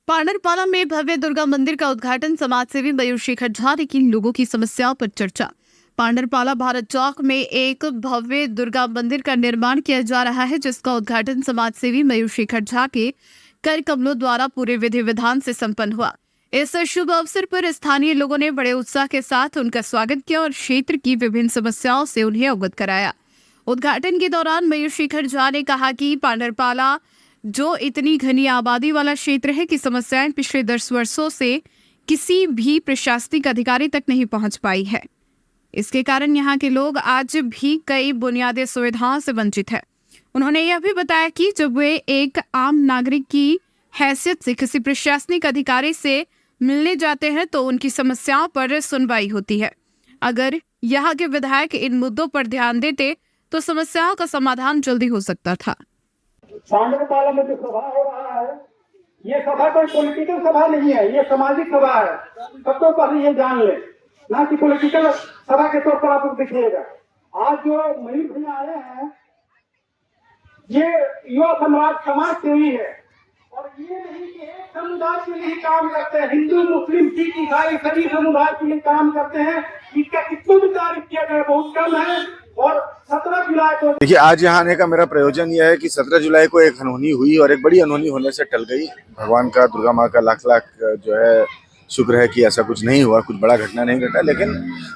पांडरपाड़ा में भव्य दुर्गा मंदिर का उद्घाटन समाजसेवी मयूर शेखर झा ने की। लोगों की समस्याओं पर चर्चा। पांडरपाड़ा भारत चौक में एक भव्य दुर्गा मंदिर का निर्माण किया जा रहा है, जिसका उद्घाटन समाजसेवी मयूर शेखर झा के कर कमलों द्वारा पूरे विधि विधान से संपन्न हुआ। इस शुभ अवसर पर स्थानीय लोगों ने बड़े उत्साह के साथ उनका स्वागत किया और क्षेत्र की विभिन्न समस्याओं से उन्हें अवगत कराया। उद्घाटन के दौरान मयूर शेखर झा ने कहा कि पांडरपाड़ा जो इतनी घनी आबादी वाला क्षेत्र है कि समस्याएं पिछले 10 वर्षों से किसी भी प्रशासनिक अधिकारी तक नहीं पहुंच पाई है। इसके कारण यहां के लोग आज भी कई बुनियादी सुविधाओं से वंचित है। उन्होंने यह भी बताया कि जब वे एक आम नागरिक की हैसियत से किसी प्रशासनिक अधिकारी से मिलने जाते हैं तो उनकी समस्याओं पर सुनवाई होती है। अगर यहाँ के विधायक इन मुद्दों पर ध्यान देते तो समस्याओं का समाधान जल्दी हो सकता था। पांडरपाड़ा में जो सभा हो रहा है, ये सभा कोई पॉलिटिकल सभा नहीं है, ये सामाजिक सभा है। सबको पहले ये जान ले, ना कि पॉलिटिकल सभा के तौर पर आप देखिएगा। आज जो मयूर भैया आए हैं, ये युवा समाज सेवी है और ये नहीं कि एक समुदाय के लिए काम करते हैं। हिंदू, मुस्लिम, सिख, ईसाई सभी समुदाय के लिए काम करते हैं। इसका कितना भी तारीफ किया जाए बहुत कम है। और 17 जुलाई को देखिए, आज यहाँ आने का मेरा प्रयोजन यह है कि 17 जुलाई को एक अनहोनी हुई और एक बड़ी अनहोनी होने से टल गई। भगवान का, दुर्गा माँ का लाख लाख जो है शुक्र है कि ऐसा कुछ नहीं हुआ, कुछ बड़ा घटना नहीं घटा। लेकिन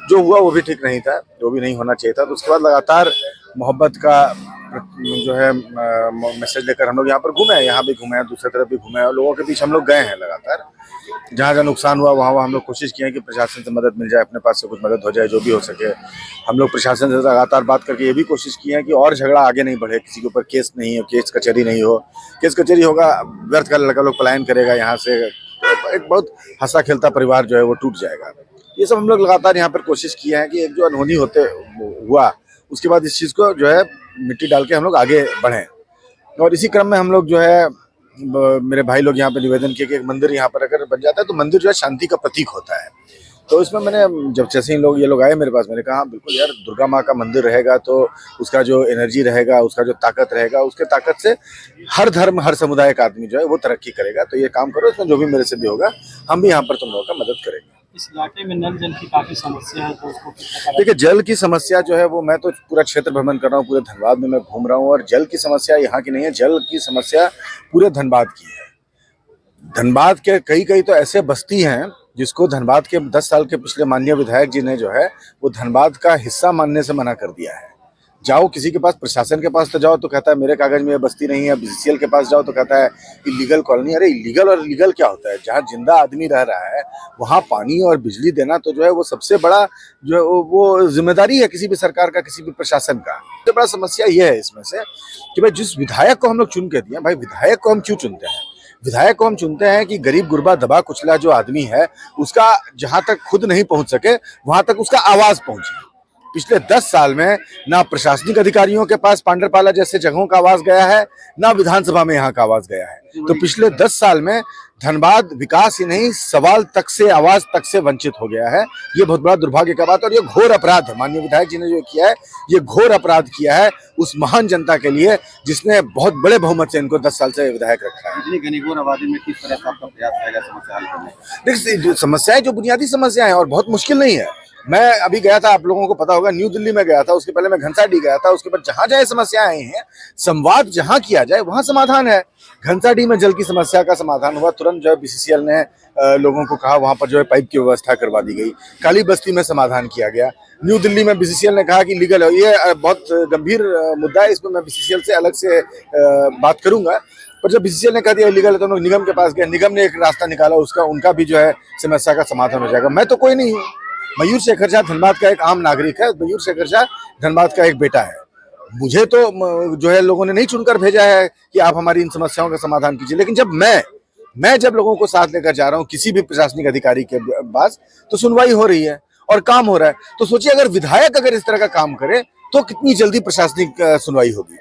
जो हुआ वो भी ठीक नहीं था, जो भी नहीं होना चाहिए था। तो उसके बाद लगातार मोहब्बत का जो है मैसेज लेकर हम लोग यहाँ पर घूमे हैं। यहाँ भी घूमे हैं, दूसरी तरफ भी घूमे हैं और लोगों के बीच हम लोग गए हैं। लगातार जहाँ जहाँ नुकसान हुआ वहाँ हम लोग कोशिश किए हैं कि प्रशासन से मदद मिल जाए, अपने पास से कुछ मदद हो जाए, जो भी हो सके। हम लोग प्रशासन से लगातार बात करके ये भी कोशिश की है कि और झगड़ा आगे नहीं बढ़े, किसी के ऊपर केस नहीं हो, केस कचहरी नहीं हो। केस कचहरी होगा, व्यर्थ का लड़का लोग पलायन करेगा यहाँ से, एक बहुत हंसा खेलता परिवार जो है वो टूट जाएगा। ये सब हम लोग लगातार यहाँ पर कोशिश किए हैं कि एक जो अनहोनी होते हुआ उसके बाद इस चीज़ को जो है मिट्टी डाल के हम लोग आगे बढ़ें। और इसी क्रम में हम लोग जो है मेरे भाई लोग यहाँ पे निवेदन किए कि एक मंदिर यहाँ पर अगर बन जाता है तो मंदिर जो है शांति का प्रतीक होता है। तो इसमें मैंने जब जैसे ही ये लोग आए मेरे पास, मैंने कहा हाँ बिल्कुल यार, दुर्गा माँ का मंदिर रहेगा तो उसका जो एनर्जी रहेगा, उसका जो ताकत रहेगा, उसके ताकत से हर धर्म, हर समुदाय का आदमी जो है वो तरक्की करेगा। तो ये काम करो, इसमें जो भी मेरे से भी होगा हम भी यहाँ पर तुम लोगों का मदद करेंगे। इस इलाके में नल जल की काफी समस्या है, तो उसको देखिए, जल की समस्या जो है वो, मैं तो पूरा क्षेत्र भ्रमण कर रहा हूँ, पूरे धनबाद में मैं घूम रहा हूँ और जल की समस्या यहाँ की नहीं है, जल की समस्या पूरे धनबाद की है। धनबाद के कई तो ऐसे बस्ती हैं जिसको धनबाद के 10 साल के पिछले माननीय विधायक जी ने जो है वो धनबाद का हिस्सा मानने से मना कर दिया है। जाओ किसी के पास, प्रशासन के पास तो जाओ तो कहता है मेरे कागज में ये बस्ती नहीं है। बीसीसीएल के पास जाओ तो कहता है इलीगल कॉलोनी। अरे इलीगल और लीगल क्या होता है? जहाँ जिंदा आदमी रह रहा है वहाँ पानी और बिजली देना तो जो है वो सबसे बड़ा जो है वो जिम्मेदारी है किसी भी सरकार का, किसी भी प्रशासन का। सबसे बड़ा समस्या ये है इसमें से कि भाई जिस विधायक को हम लोग चुन के दिए, भाई विधायक को हम क्यों चुनते हैं? विधायक को हम चुनते हैं कि गरीब गुरबा दबा कुचला जो आदमी है उसका जहां तक खुद नहीं पहुंच सके वहां तक उसका आवाज पहुंचे। पिछले 10 साल में ना प्रशासनिक अधिकारियों के पास पांडरपाड़ा जैसे जगहों का आवाज गया है, ना विधानसभा में यहाँ का आवाज गया है। तो पिछले 10 साल में धनबाद विकास ही नहीं, सवाल तक से, आवाज तक से वंचित हो गया है। ये बहुत बड़ा दुर्भाग्य का बात और ये घोर अपराध है। माननीय विधायक जी ने जो किया है ये घोर अपराध किया है उस महान जनता के लिए जिसने बहुत बड़े बहुमत से इनको 10 साल से विधायक रखा है। इतनी घनीघोर आबादी में किस तरह का आपका प्रयास रहेगा समस्या हल करने? देखिए, समस्याएं जो बुनियादी समस्याएं और बहुत मुश्किल नहीं है। मैं अभी गया था, आप लोगों को पता होगा, न्यू दिल्ली में गया था, उसके पहले मैं घनसाडी गया था। उसके बाद जहां जहां समस्याएं आई हैं, संवाद जहां किया जाए वहां समाधान है। घनसाडी में जल की समस्या का समाधान हुआ, तुरंत जो है बीसीसीएल ने लोगों को कहा, वहां पर जो है पाइप की व्यवस्था करवा दी गई। काली बस्ती में समाधान किया गया। न्यू दिल्ली में बीसीसीएल ने कहा कि लीगल है। ये बहुत गंभीर मुद्दा है, इसमें मैं बीसीसीएल से अलग से बात करूंगा। पर जब बीसीसीएल ने कहा दिया लीगल है तो हम लोग निगम के पास गए, निगम ने एक रास्ता निकाला, उसका उनका भी जो है समस्या का समाधान हो जाएगा। मैं तो कोई नहीं हूँ, मयूर शेखर झा धनबाद का एक आम नागरिक है। मयूर शेखर झा धनबाद का एक बेटा है। मुझे तो जो है लोगों ने नहीं चुनकर भेजा है कि आप हमारी इन समस्याओं का समाधान कीजिए। लेकिन जब मैं जब लोगों को साथ लेकर जा रहा हूँ किसी भी प्रशासनिक अधिकारी के पास, तो सुनवाई हो रही है और काम हो रहा है। तो सोचिए अगर विधायक अगर इस तरह का काम करे तो कितनी जल्दी प्रशासनिक सुनवाई होगी।